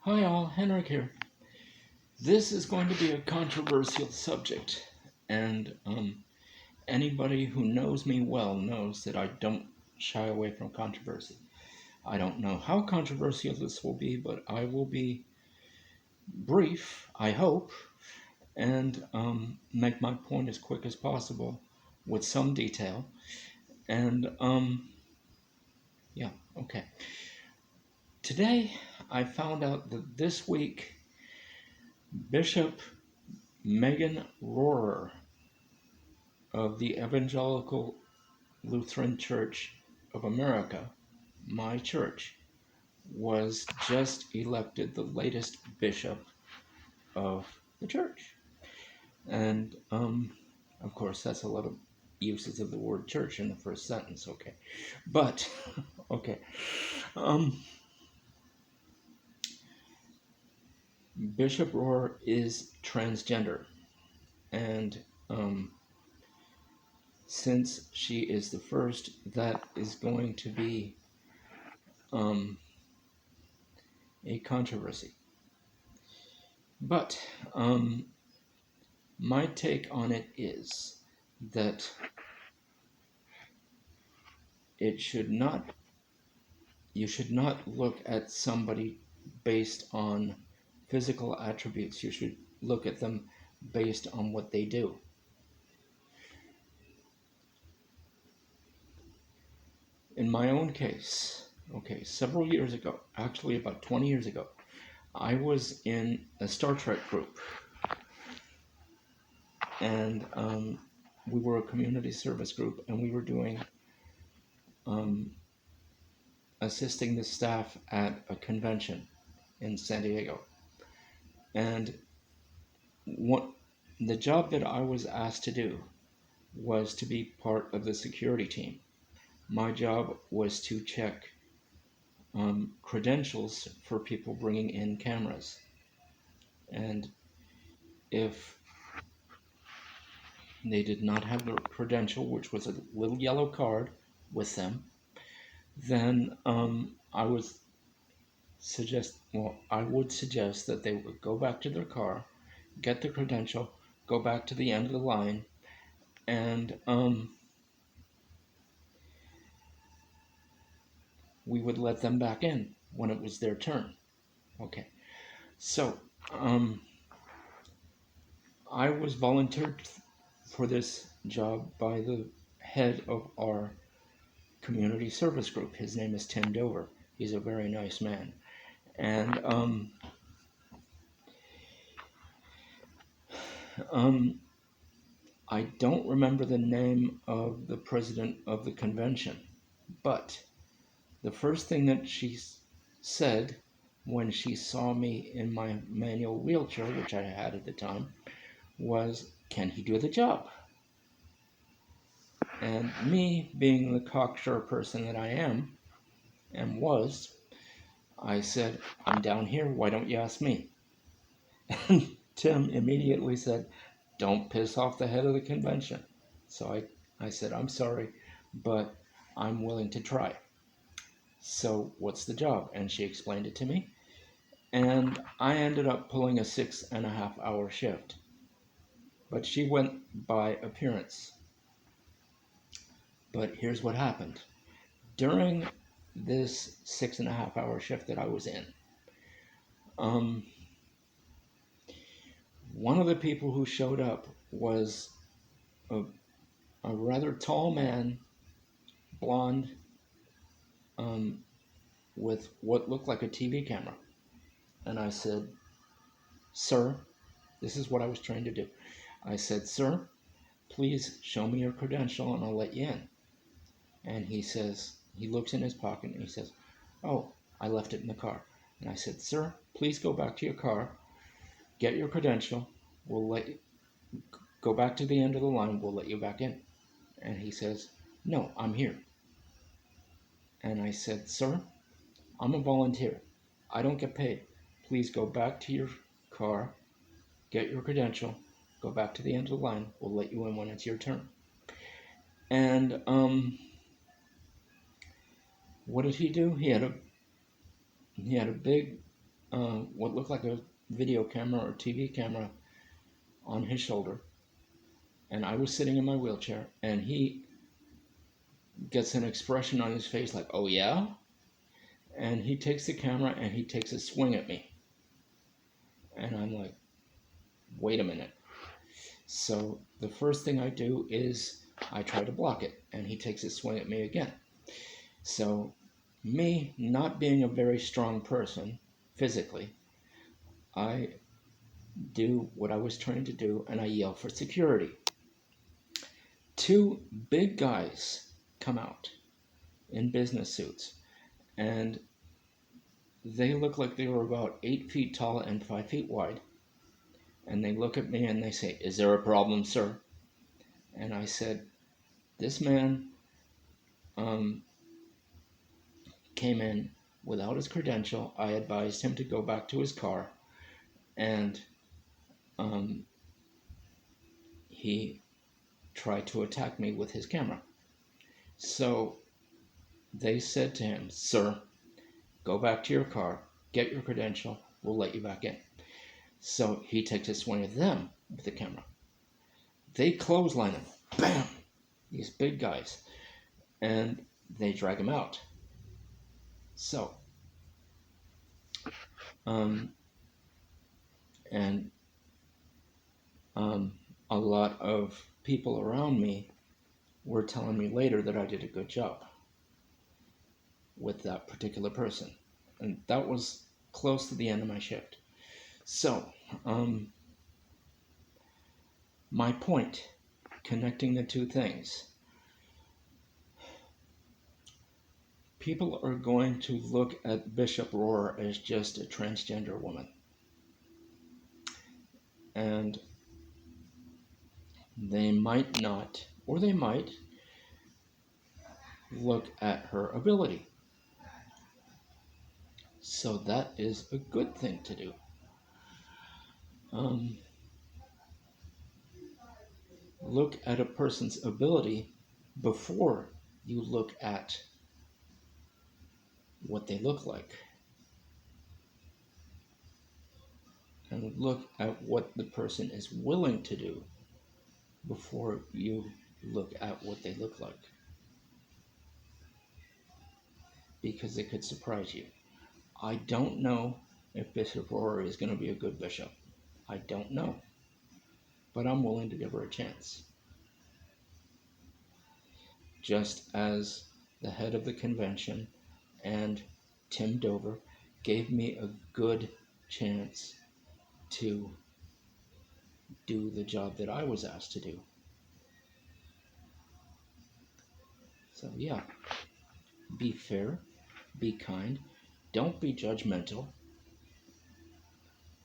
Hi all, Henrik here. This is going to be a controversial subject, and anybody who knows me well knows that I don't shy away from controversy. I don't know how controversial this will be, but I will be brief, I hope, and make my point as quick as possible with some detail. And yeah, okay. Today I found out that this week Bishop Megan Rohrer of the Evangelical Lutheran Church of America, my church, was just elected the latest bishop of the church. And of course, that's a lot of uses of the word church in the first sentence, okay. But, okay. Bishop Rohr is transgender. And since she is the first, that is going to be a controversy. But my take on it is that you should not look at somebody based on physical attributes. You should look at them based on what they do. In my own case, okay, several years ago, actually about 20 years ago, I was in a Star Trek group, and we were a community service group, and we were doing assisting the staff at a convention in San Diego. And the job that I was asked to do was to be part of the security team. My job was to check credentials for people bringing in cameras. And if they did not have the credential, which was a little yellow card with them, then I would suggest that they would go back to their car, get the credential, go back to the end of the line, and we would let them back in when it was their turn. Okay, so I was volunteered for this job by the head of our community service group. His name is Tim Dover. He's a very nice man. And I don't remember the name of the president of the convention, but the first thing that she said when she saw me in my manual wheelchair, which I had at the time, was, "Can he do the job?" And me, being the cocksure person that I am and was, I said, "I'm down here, why don't you ask me?" And Tim immediately said, "Don't piss off the head of the convention." So I said, "I'm sorry, but I'm willing to try. So what's the job?" And she explained it to me. And I ended up pulling a 6.5 hour shift. But she went by appearance. But here's what happened. During this 6.5 hour shift that I was in, one of the people who showed up was a rather tall man, blonde, with what looked like a TV camera. And I said, "Sir," this is what I was trying to do. I said, "Sir, please show me your credential and I'll let you in." And he looks in his pocket and he says, "Oh, I left it in the car." And I said, "Sir, please go back to your car, get your credential. We'll let you go back to the end of the line. We'll let you back in." And he says, "No, I'm here." And I said, "Sir, I'm a volunteer. I don't get paid. Please go back to your car, get your credential, go back to the end of the line. We'll let you in when it's your turn." And what did he do? He had a big what looked like a video camera or TV camera on his shoulder. And I was sitting in my wheelchair, and he gets an expression on his face like, "Oh yeah?" And he takes the camera and he takes a swing at me. And I'm like, wait a minute. So the first thing I do is I try to block it, and he takes a swing at me again. So me not being a very strong person physically, I do what I was trying to do, and I yell for security. Two big guys come out in business suits, and they look like they were about 8 feet tall and 5 feet wide. And they look at me and they say, "Is there a problem, sir?" And I said, "This man came in without his credential. I advised him to go back to his car, and he tried to attack me with his camera." So they said to him, "Sir, go back to your car, get your credential, we'll let you back in." So he takes a swing at them with the camera. They clothesline him, bam, these big guys, and they drag him out. So, a lot of people around me were telling me later that I did a good job with that particular person. And that was close to the end of my shift. So, my point, connecting the two things, people are going to look at Bishop Rohrer as just a transgender woman. And they might not, or they might, look at her ability. So that is a good thing to do. Look at a person's ability before you look at what they look like. And look at what the person is willing to do before you look at what they look like. Because it could surprise you. I don't know if Bishop Rohrer is going to be a good bishop. I don't know. But I'm willing to give her a chance. Just as the head of the convention and Tim Dover gave me a good chance to do the job that I was asked to do. So yeah, be fair, be kind, don't be judgmental.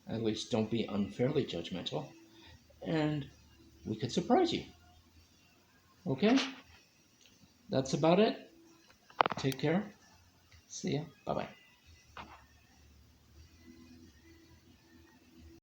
At least don't be unfairly judgmental, and we could surprise you. Okay? That's about it. Take care. See ya. Bye-bye.